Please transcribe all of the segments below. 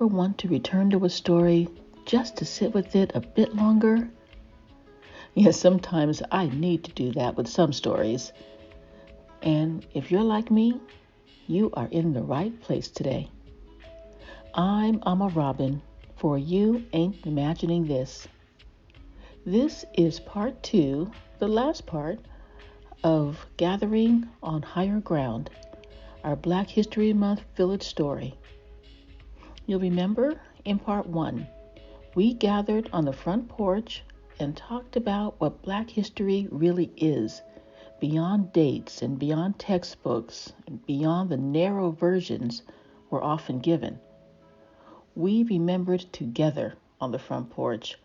ever want to return to a story just to sit with it a bit longer? Yes, sometimes I need to do that with some stories. And if you're like me, you are in the right place today. I'm Amma Robin for You Ain't Imagining This. This is part 2, the last part, of Gathering on Higher Ground, our Black History Month village story. You'll remember in part 1, we gathered on the front porch and talked about what Black history really is, beyond dates and beyond textbooks and beyond the narrow versions we're often given. We remembered together on the front porch.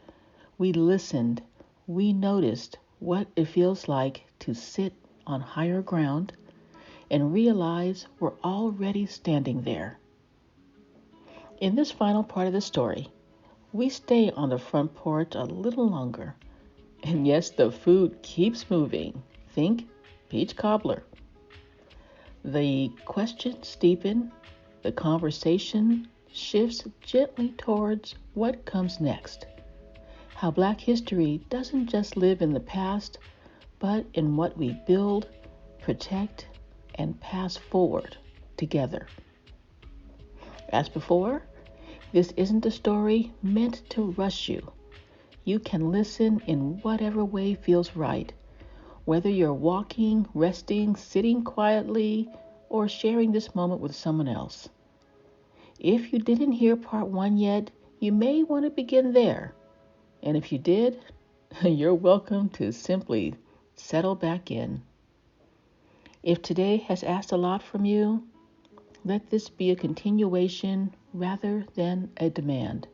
We listened. We noticed what it feels like to sit on higher ground and realize we're already standing there. In this final part of the story, we stay on the front porch a little longer. And yes, the food keeps moving. Think peach cobbler. The questions deepen. The conversation shifts gently towards what comes next. How Black history doesn't just live in the past, but in what we build, protect, and pass forward together. As before, this isn't a story meant to rush you. You can listen in whatever way feels right, whether you're walking, resting, sitting quietly, or sharing this moment with someone else. If you didn't hear part 1 yet, you may want to begin there. And if you did, you're welcome to simply settle back in. If today has asked a lot from you, let this be a continuation rather than a demand.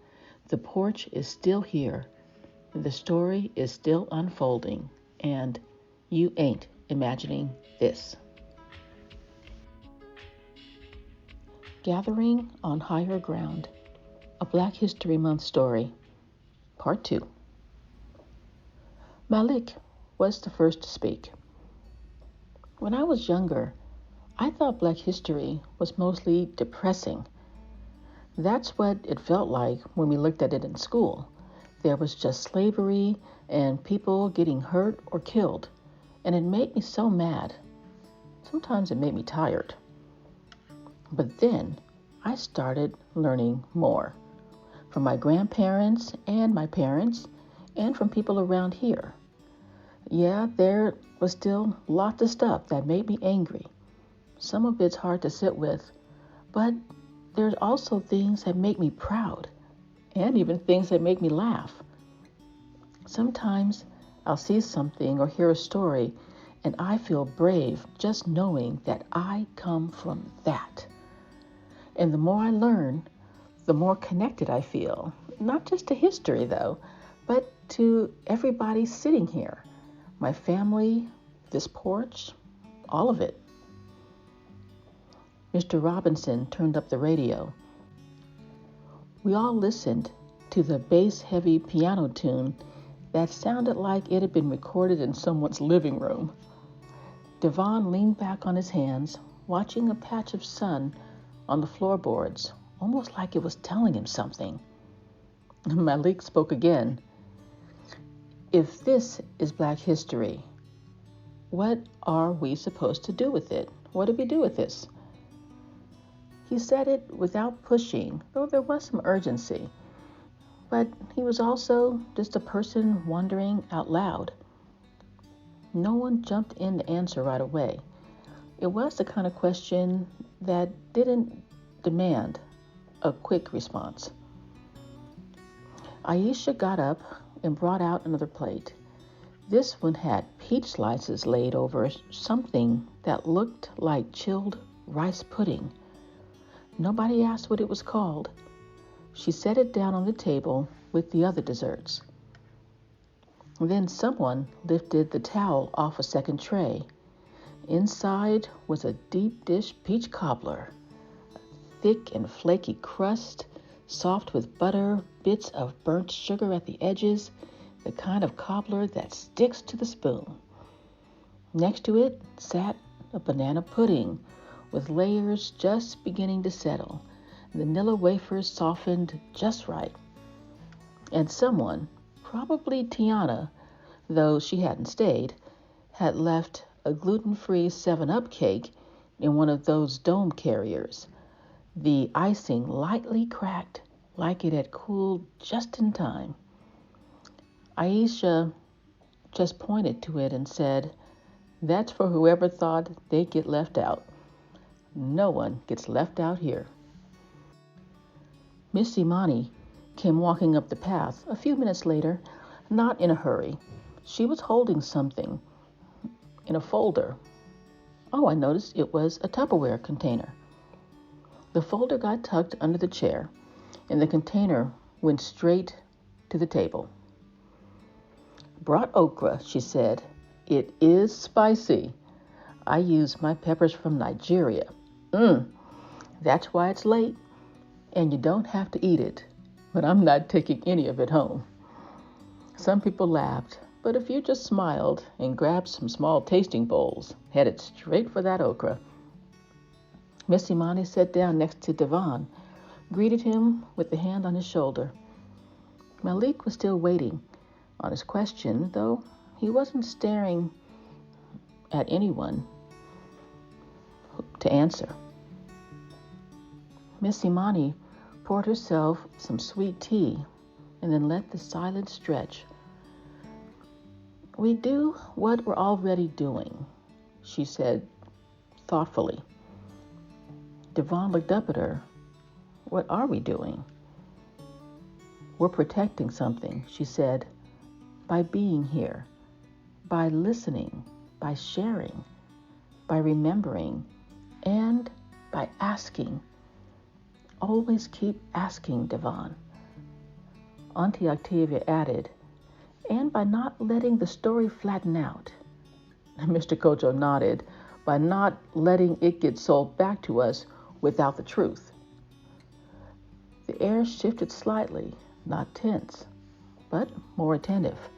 The porch is still here. The story is still unfolding, and you ain't imagining this. Gathering on Higher Ground, a Black History Month story, part 2. Malik was the first to speak. When I was younger, I thought Black history was mostly depressing. That's what it felt like when we looked at it in school. There was just slavery and people getting hurt or killed, and it made me so mad. Sometimes it made me tired. But then I started learning more from my grandparents and my parents and from people around here. Yeah, there was still lots of stuff that made me angry. Some of it's hard to sit with, but there's also things that make me proud and even things that make me laugh. Sometimes I'll see something or hear a story and I feel brave just knowing that I come from that. And the more I learn, the more connected I feel, not just to history though, but to everybody sitting here, my family, this porch, all of it. Mr. Robinson turned up the radio. We all listened to the bass-heavy piano tune that sounded like it had been recorded in someone's living room. Devon leaned back on his hands, watching a patch of sun on the floorboards, almost like it was telling him something. Malik spoke again. If this is Black history, what are we supposed to do with it? What do we do with this? He said it without pushing, though there was some urgency. But he was also just a person wondering out loud. No one jumped in to answer right away. It was the kind of question that didn't demand a quick response. Aisha got up and brought out another plate. This one had peach slices laid over something that looked like chilled rice pudding. Nobody asked what it was called. She set it down on the table with the other desserts. Then someone lifted the towel off a second tray. Inside was a deep dish peach cobbler, thick and flaky crust, soft with butter, bits of burnt sugar at the edges, the kind of cobbler that sticks to the spoon. Next to it sat a banana pudding with layers just beginning to settle, The vanilla wafers softened just right. And someone, probably Tiana, though she hadn't stayed, had left a gluten-free 7-Up cake in one of those dome carriers, the icing lightly cracked like it had cooled just in time. Aisha just pointed to it and said, "That's for whoever thought they'd get left out. No one gets left out here." Miss Imani came walking up the path a few minutes later, not in a hurry. She was holding something in a folder. Oh, I noticed it was a Tupperware container. The folder got tucked under the chair, and the container went straight to the table. "Brought okra," she said. "It is spicy. I use my peppers from Nigeria. That's why it's late, and you don't have to eat it, but I'm not taking any of it home." Some people laughed, but a few just smiled and grabbed some small tasting bowls, headed straight for that okra. Miss Imani sat down next to Devon, greeted him with a hand on his shoulder. Malik was still waiting on his question, though he wasn't staring at anyone to answer. Miss Imani poured herself some sweet tea and then let the silence stretch. "We do what we're already doing," she said thoughtfully. Devon looked up at her. "What are we doing?" "We're protecting something," she said, "by being here, by listening, by sharing, by remembering, and by asking. Always keep asking, Devon." Auntie Octavia added, "And by not letting the story flatten out." Mr. Kojo nodded, "By not letting it get sold back to us without the truth." The air shifted slightly, not tense, but more attentive.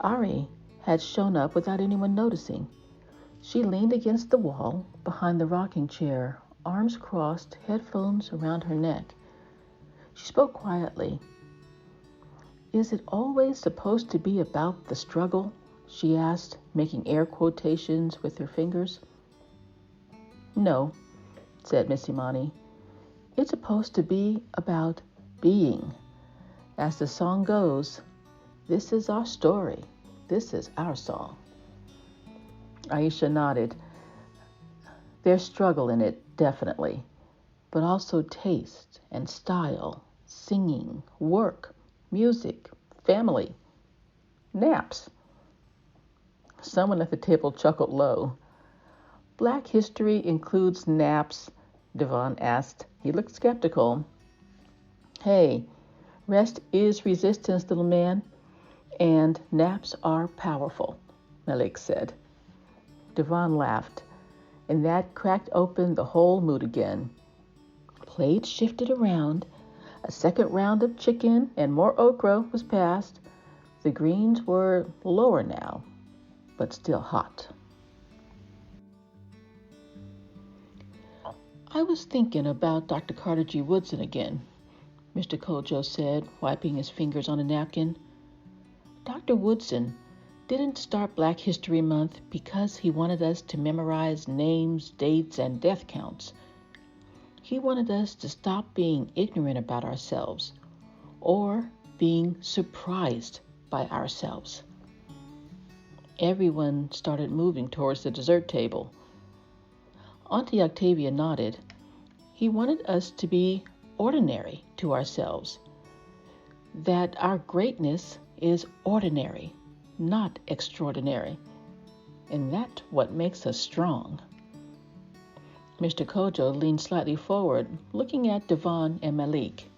Ari had shown up without anyone noticing. She leaned against the wall behind the rocking chair, arms crossed, headphones around her neck. She spoke quietly. "Is it always supposed to be about the struggle?" she asked, making air quotations with her fingers. "No," said Miss Imani. "It's supposed to be about being. As the song goes, this is our story. This is our song." Aisha nodded. "There's struggle in it, definitely, but also taste and style, singing, work, music, family, naps." Someone at the table chuckled low. "Black history includes naps?" Devon asked. He looked skeptical. "Hey, rest is resistance, little man, and naps are powerful," Malik said. Devon laughed, and that cracked open the whole mood again. Plates shifted around. A second round of chicken and more okra was passed. The greens were lower now, but still hot. "I was thinking about Dr. Carter G. Woodson again," Mr. Kojo said, wiping his fingers on a napkin. "Dr. Woodson didn't start Black History Month because he wanted us to memorize names, dates, and death counts. He wanted us to stop being ignorant about ourselves or being surprised by ourselves." Everyone started moving towards the dessert table. Auntie Octavia nodded. "He wanted us to be ordinary to ourselves, that our greatness is ordinary, not extraordinary, and that's what makes us strong." Mr. Kojo leaned slightly forward, looking at Devon and Malik.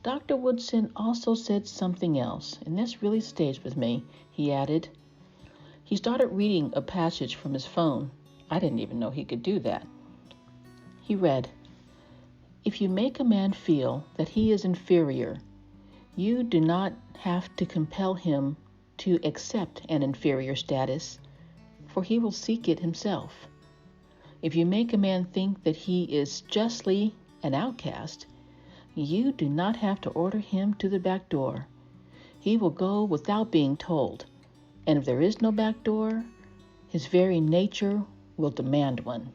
"Dr. Woodson also said something else, and this really stays with me," he added. He started reading a passage from his phone. I didn't even know he could do that. He read, "If you make a man feel that he is inferior, you do not have to compel him to accept an inferior status, for he will seek it himself. If you make a man think that he is justly an outcast, you do not have to order him to the back door. He will go without being told, and if there is no back door, his very nature will demand one.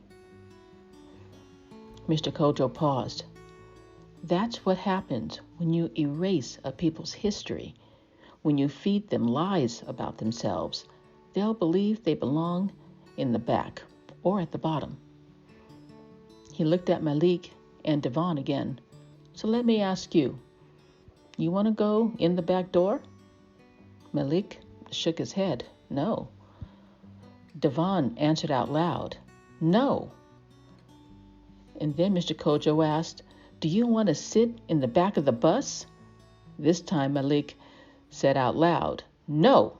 Mr. Kojo paused. That's what happens when you erase a people's history. When you feed them lies about themselves, they'll believe they belong in the back or at the bottom. He looked at Malik and Devon again. So let me ask you, you want to go in the back door? Malik shook his head. No. Devon answered out loud. No. And then Mr. Kojo asked, do you want to sit in the back of the bus? This time Malik said out loud, no.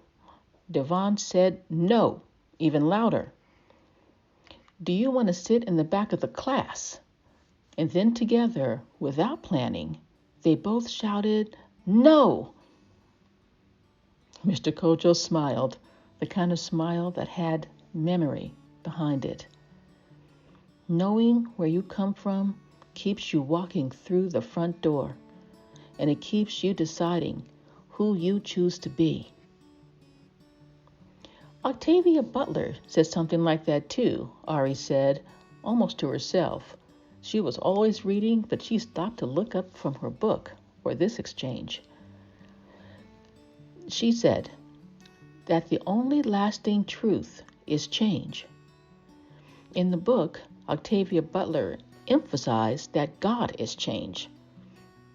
Devon said no, even louder. Do you want to sit in the back of the class? And then together, without planning, they both shouted, no. Mr. Kojo smiled, the kind of smile that had memory behind it. Knowing where you come from keeps you walking through the front door, and it keeps you deciding who you choose to be. Octavia Butler said something like that too, Ari said, almost to herself. She was always reading, but she stopped to look up from her book for this exchange. She said that the only lasting truth is change. In the book, Octavia Butler emphasized that God is change.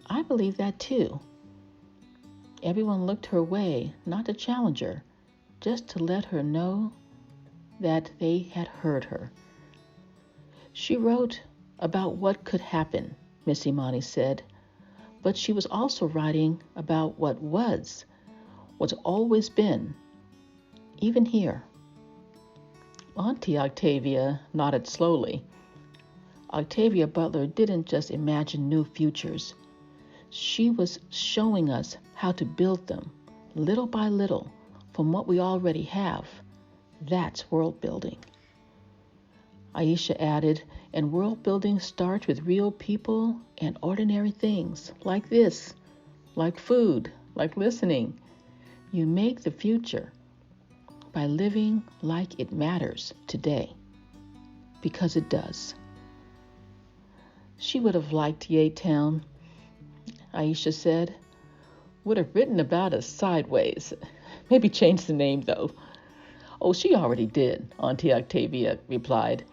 I believe that too. Everyone looked her way, not to challenge her, just to let her know that they had heard her. She wrote about what could happen, Miss Imani said, but she was also writing about what was, what's always been, even here. Auntie Octavia nodded slowly. Octavia Butler didn't just imagine new futures. She was showing us how to build them, little by little, from what we already have. That's world building. Aisha added, and world building starts with real people and ordinary things like this, like food, like listening. You make the future by living like it matters today, because it does. She would have liked YAIT Town, Aisha said. Would have written about us sideways. Maybe change the name, though. Oh, she already did, Auntie Octavia replied.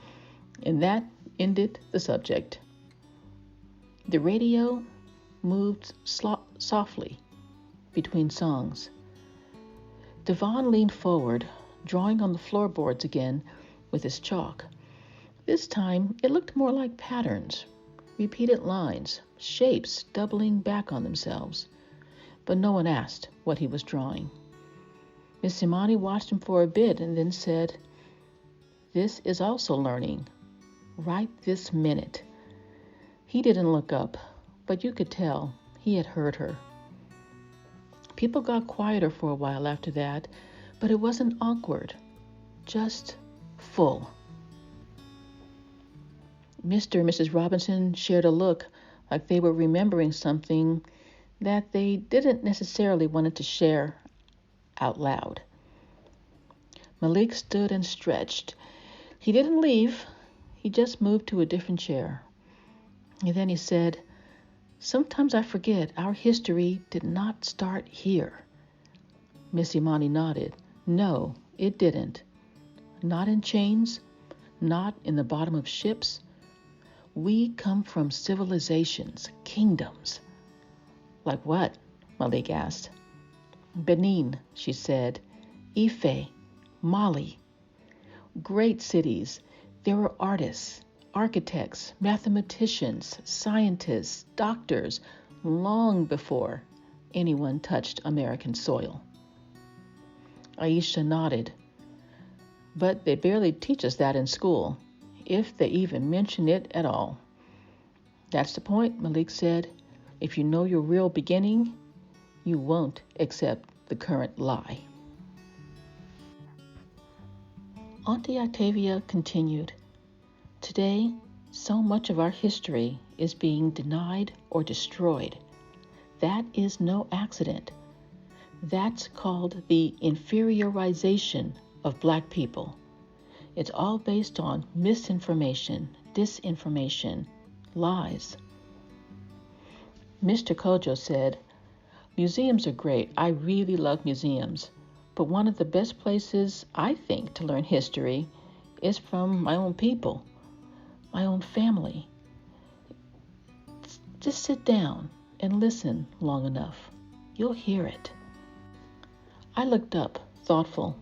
And that ended the subject. The radio moved softly between songs. Devon leaned forward, drawing on the floorboards again with his chalk. This time, it looked more like patterns, repeated lines, shapes doubling back on themselves. But no one asked what he was drawing. Miss Imani watched him for a bit and then said, "This is also learning, right this minute." He didn't look up, but you could tell he had heard her. People got quieter for a while after that, but it wasn't awkward, just full. Mr. and Mrs. Robinson shared a look like they were remembering something that they didn't necessarily want to share out loud. Malik stood and stretched. He didn't leave. He just moved to a different chair. And then he said, "Sometimes I forget our history did not start here." Miss Imani nodded. No, it didn't. Not in chains, not in the bottom of ships. We come from civilizations, kingdoms. Like what? Malik asked. Benin, she said. Ife, Mali. Great cities. There were artists, architects, mathematicians, scientists, doctors, long before anyone touched American soil. Aisha nodded. But they barely teach us that in school, if they even mention it at all. That's the point, Malik said. If you know your real beginning, you won't accept the current lie. Auntie Octavia continued. Today, so much of our history is being denied or destroyed. That is no accident. That's called the inferiorization of Black people. It's all based on misinformation, disinformation, lies. Mr. Kojo said, "Museums are great. I really love museums. But one of the best places, I think, to learn history is from my own people, my own family. Just sit down and listen long enough. You'll hear it." I looked up, thoughtful.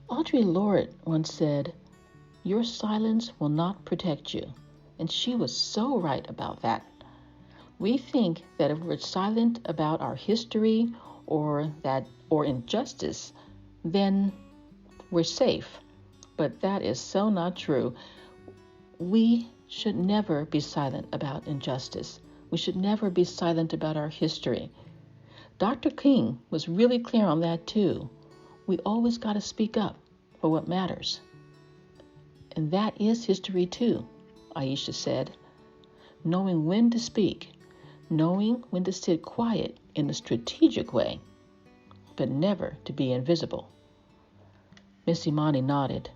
Audre Lorde once said, "Your silence will not protect you." And she was so right about that. We think that if we're silent about our history or injustice, then we're safe. But that is so not true. We should never be silent about injustice. We should never be silent about our history. Dr. King was really clear on that too. We always got to speak up for what matters. And that is history too, Aisha said. Knowing when to speak, knowing when to sit quiet in a strategic way, but never to be invisible. Miss Imani nodded.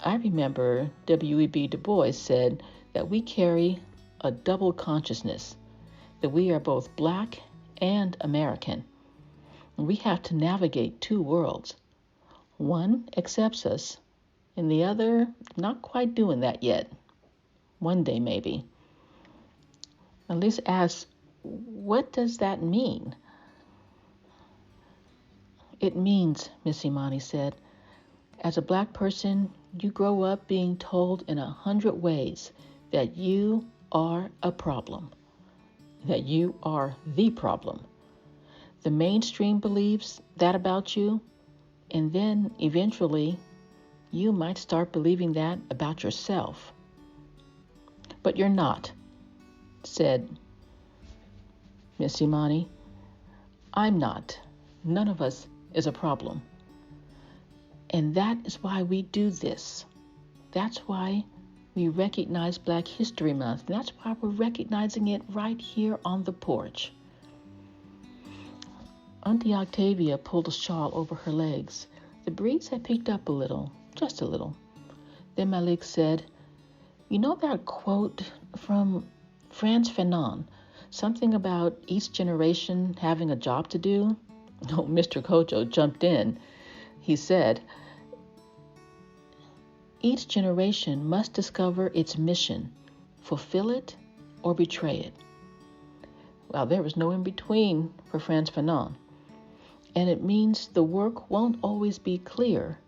I remember W.E.B. Du Bois said that we carry a double consciousness, that we are both Black and American. We have to navigate two worlds. One accepts us, and the other not quite doing that yet. One day, maybe. Liz asked, "What does that mean?" "It means," Miss Imani said, "as a Black person, you grow up being told in 100 ways that you are a problem, that you are the problem. The mainstream believes that about you, and then eventually you might start believing that about yourself. But you're not," said Miss Imani. "I'm not. None of us is a problem. And that is why we do this. That's why we recognize Black History Month. That's why we're recognizing it right here on the porch." Auntie Octavia pulled a shawl over her legs. The breeze had picked up a little, just a little. Then Malik said, "You know that quote from Frantz Fanon, something about each generation having a job to do?" Oh, Mr. Kojo jumped in. He said, "Each generation must discover its mission, fulfill it, or betray it." Well, there was no in between for Frantz Fanon. And it means the work won't always be clear,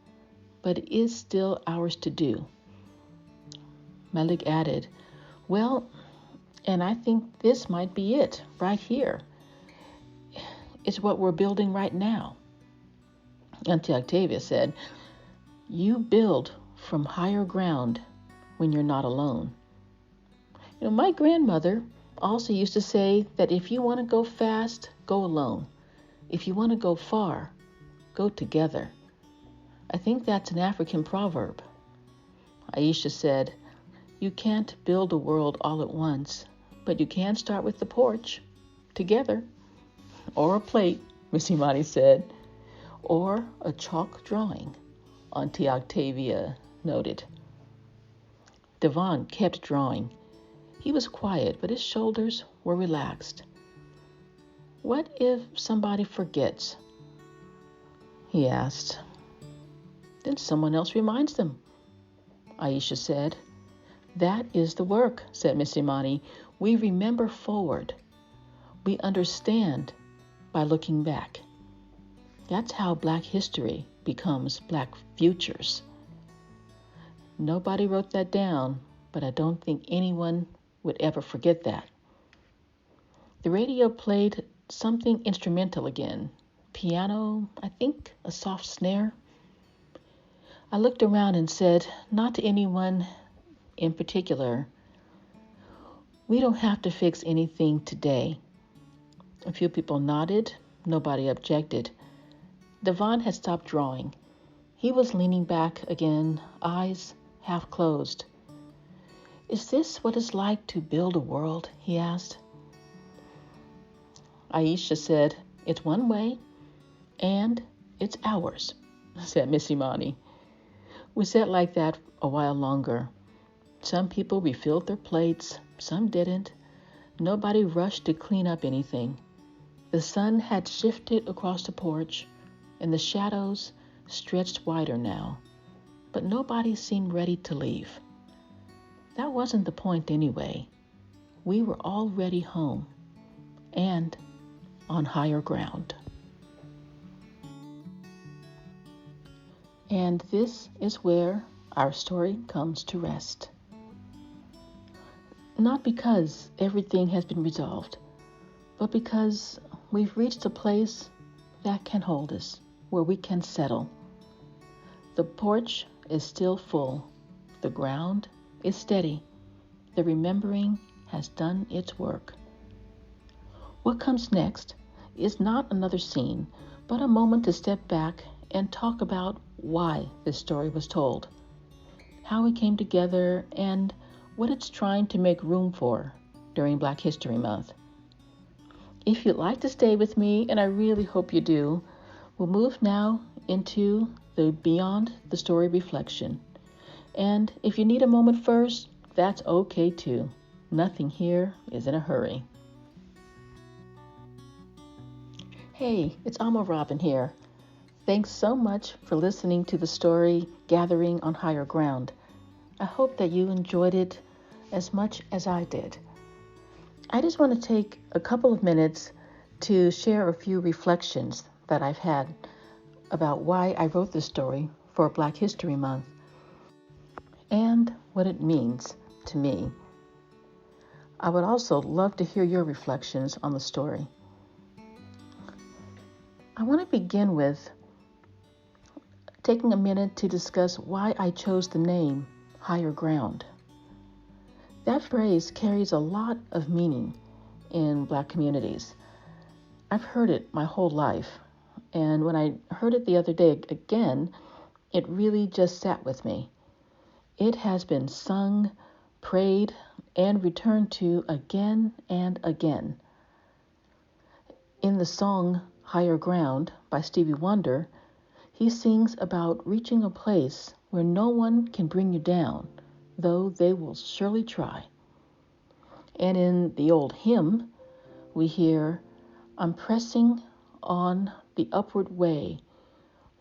but it is still ours to do. Malik added, "Well, and I think this might be it right here. It's what we're building right now." Auntie Octavia said, "You build from higher ground when you're not alone." My grandmother also used to say that if you want to go fast, go alone. If you want to go far, go together. I think that's an African proverb. Aisha said, "You can't build a world all at once, but you can start with the porch, together." "Or a plate," Miss Imani said. "Or a chalk drawing," Auntie Octavia noted. Devon kept drawing. He was quiet, but his shoulders were relaxed. "What if somebody forgets?" he asked. "Then someone else reminds them," Aisha said. "That is the work," said Miss Imani. "We remember forward. We understand by looking back. That's how Black history becomes Black futures." Nobody wrote that down, but I don't think anyone would ever forget that. The radio played something instrumental again. Piano, I think, a soft snare. I looked around and said, not to anyone in particular, "We don't have to fix anything today." A few people nodded. Nobody objected. Devon had stopped drawing. He was leaning back again, eyes half closed. Is this what it's like to build a world? He asked. Aisha said, It's one way, and it's ours, said Miss Imani. We sat like that a while longer. Some people refilled their plates, some didn't. Nobody rushed to clean up anything. The sun had shifted across the porch, and the shadows stretched wider now, but nobody seemed ready to leave. That wasn't the point anyway. We were already home, and on higher ground. And this is where our story comes to rest. Not because everything has been resolved, but because we've reached a place that can hold us, where we can settle. The porch is still full. The ground is steady. The remembering has done its work. What comes next is not another scene, but a moment to step back and talk about why this story was told, how it came together, and what it's trying to make room for during Black History Month. If you'd like to stay with me, and I really hope you do, we'll move now into the Beyond the Story reflection. And if you need a moment first, that's okay too. Nothing here is in a hurry. Hey, it's Alma Robin here. Thanks so much for listening to the story Gathering on Higher Ground. I hope that you enjoyed it as much as I did. I just want to take a couple of minutes to share a few reflections that I've had about why I wrote this story for Black History Month and what it means to me. I would also love to hear your reflections on the story. I want to begin with taking a minute to discuss why I chose the name Higher Ground. That phrase carries a lot of meaning in Black communities. I've heard it my whole life, and when I heard it the other day again, it really just sat with me. It has been sung, prayed, and returned to again and again. In the song Higher Ground by Stevie Wonder, he sings about reaching a place where no one can bring you down, though they will surely try. And in the old hymn, we hear, I'm pressing on the upward way.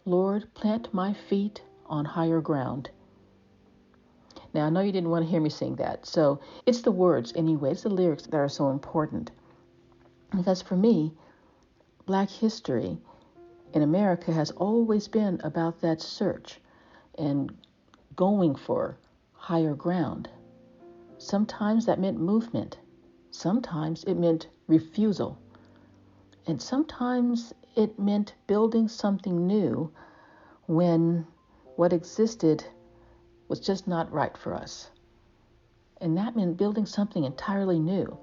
Lord, plant my feet on higher ground. Now, I know you didn't want to hear me sing that, so it's the words anyway, it's the lyrics that are so important. Because for me, Black history in America has always been about that search and going for higher ground. Sometimes that meant movement. Sometimes it meant refusal. And sometimes it meant building something new when what existed was just not right for us. And that meant building something entirely new.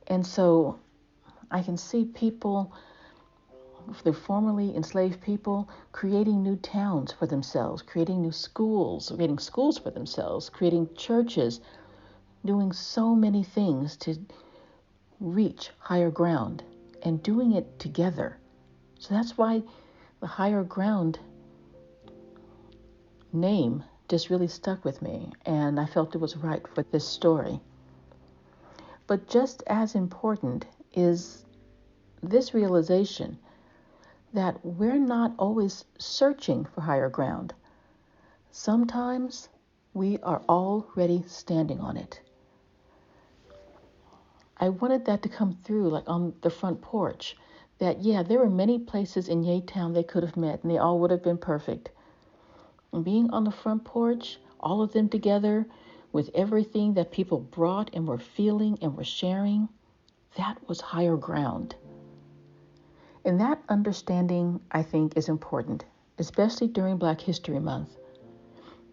And so I can see people, the formerly enslaved people, creating new towns for themselves, creating new schools, creating schools for themselves, creating churches, doing so many things to reach higher ground and doing it together. So that's why the Higher Ground name just really stuck with me, and I felt it was right for this story. But just as important is this realization that we're not always searching for higher ground. Sometimes we are already standing on it. I wanted that to come through, like on the front porch, that there were many places in YAIT Town they could have met, and they all would have been perfect. And being on the front porch, all of them together, with everything that people brought and were feeling and were sharing, that was higher ground. And that understanding, I think, is important, especially during Black History Month,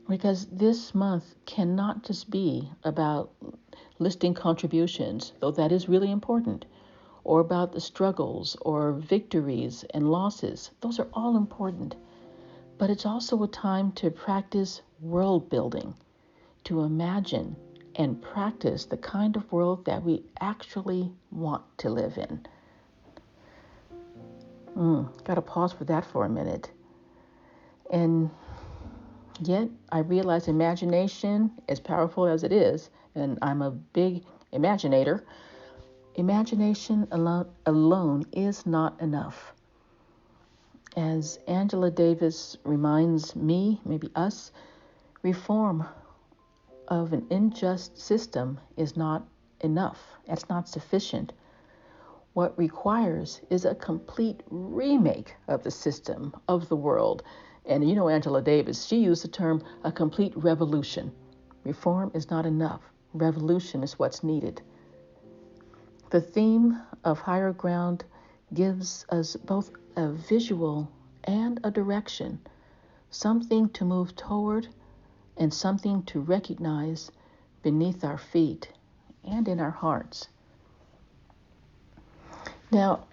because this month cannot just be about listing contributions, though that is really important, or about the struggles or victories and losses. Those are all important. But it's also a time to practice world building, to imagine and practice the kind of world that we actually want to live in. Gotta pause for that for a minute. And yet, I realize imagination, as powerful as it is, and I'm a big imaginator, imagination alone is not enough. As Angela Davis reminds me, maybe us, reform of an unjust system is not enough. It's not sufficient. What requires is a complete remake of the system, of the world. And you know Angela Davis, she used the term a complete revolution. Reform is not enough. Revolution is what's needed. The theme of Higher Ground gives us both a visual and a direction, something to move toward and something to recognize beneath our feet and in our hearts. Now,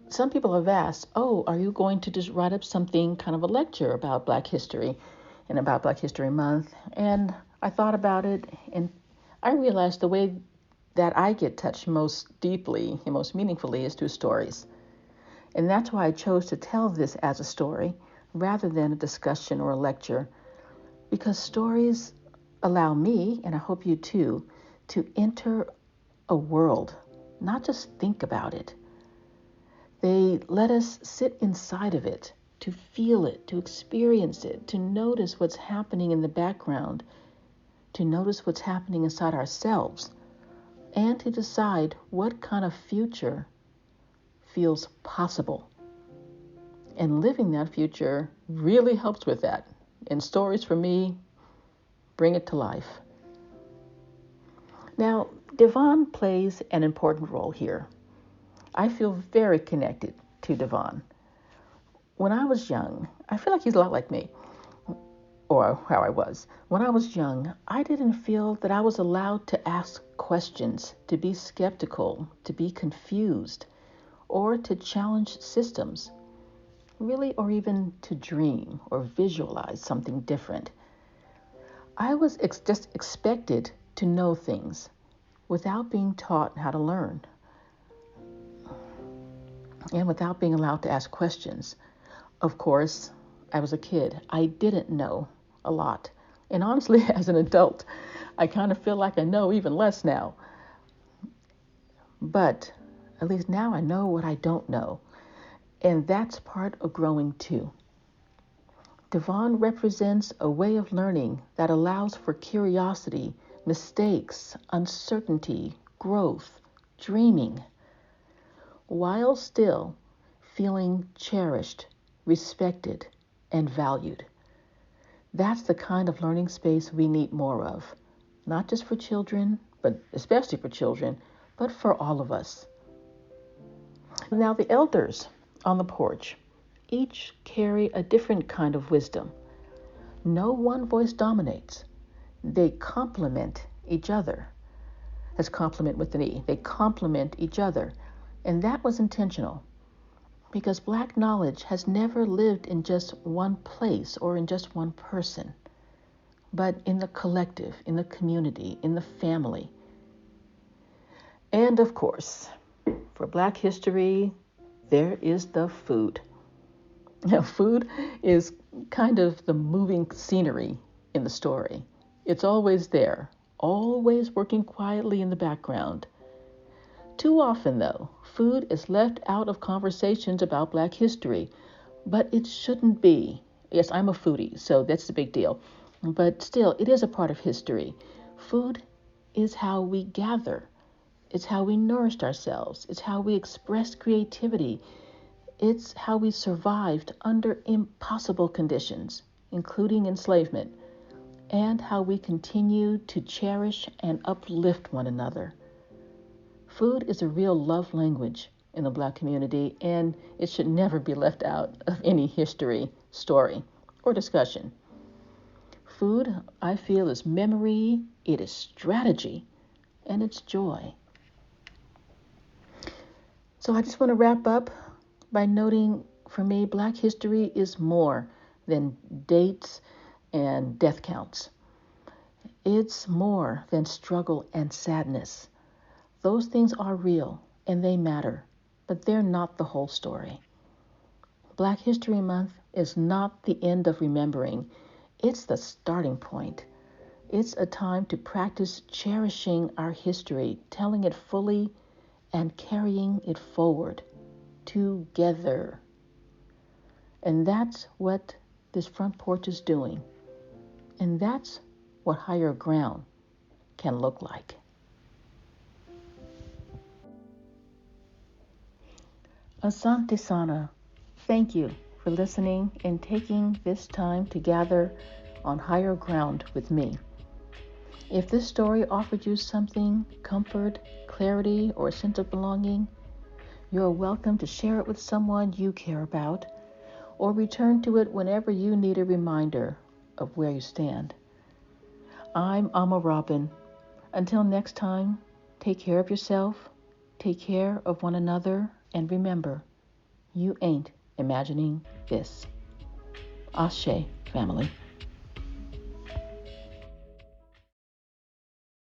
some people have asked, are you going to just write up something, kind of a lecture about Black history and about Black History Month? And I thought about it, and I realized the way that I get touched most deeply and most meaningfully is through stories. And that's why I chose to tell this as a story rather than a discussion or a lecture, because stories allow me, and I hope you too, to enter a world, not just think about it. They let us sit inside of it, to feel it, to experience it, to notice what's happening in the background, to notice what's happening inside ourselves, and to decide what kind of future feels possible. And living that future really helps with that. And stories, for me, bring it to life. Now, Devon plays an important role here. I feel very connected to Devon. When I was young, I feel like he's a lot like me, or how I was. When I was young, I didn't feel that I was allowed to ask questions, to be skeptical, to be confused, or to challenge systems, really, or even to dream or visualize something different. I was just expected to know things without being taught how to learn, and without being allowed to ask questions. Of course, I was a kid. I didn't know a lot. And honestly, as an adult, I kind of feel like I know even less now. But at least now I know what I don't know. And that's part of growing too. Devon represents a way of learning that allows for curiosity, mistakes, uncertainty, growth, dreaming, while still feeling cherished, respected, and valued. That's the kind of learning space we need more of, not just for children, but especially for children, but for all of us. Now, the elders on the porch each carry a different kind of wisdom. No one voice dominates. They complement each other. That's complement with an E. They complement each other. And that was intentional, because Black knowledge has never lived in just one place or in just one person, but in the collective, in the community, in the family. And of course, for Black history, there is the food. Now, food is kind of the moving scenery in the story. It's always there, always working quietly in the background. Too often, though, food is left out of conversations about Black history, but it shouldn't be. Yes, I'm a foodie, so that's the big deal. But still, it is a part of history. Food is how we gather. It's how we nourished ourselves. It's how we expressed creativity. It's how we survived under impossible conditions, including enslavement, and how we continue to cherish and uplift one another. Food is a real love language in the Black community, and it should never be left out of any history, story, or discussion. Food, I feel, is memory, it is strategy, and it's joy. So I just want to wrap up by noting, for me, Black history is more than dates and death counts. It's more than struggle and sadness. Those things are real and they matter, but they're not the whole story. Black History Month is not the end of remembering, it's the starting point. It's a time to practice cherishing our history, telling it fully, and carrying it forward together. And that's what this front porch is doing. And that's what higher ground can look like. Asante Sana, thank you for listening and taking this time to gather on higher ground with me. If this story offered you something, comfort, clarity, or a sense of belonging, you're welcome to share it with someone you care about, or return to it whenever you need a reminder of where you stand. I'm Amma Robin. Until next time, take care of yourself, take care of one another, and remember, you ain't imagining this. Ashe, family.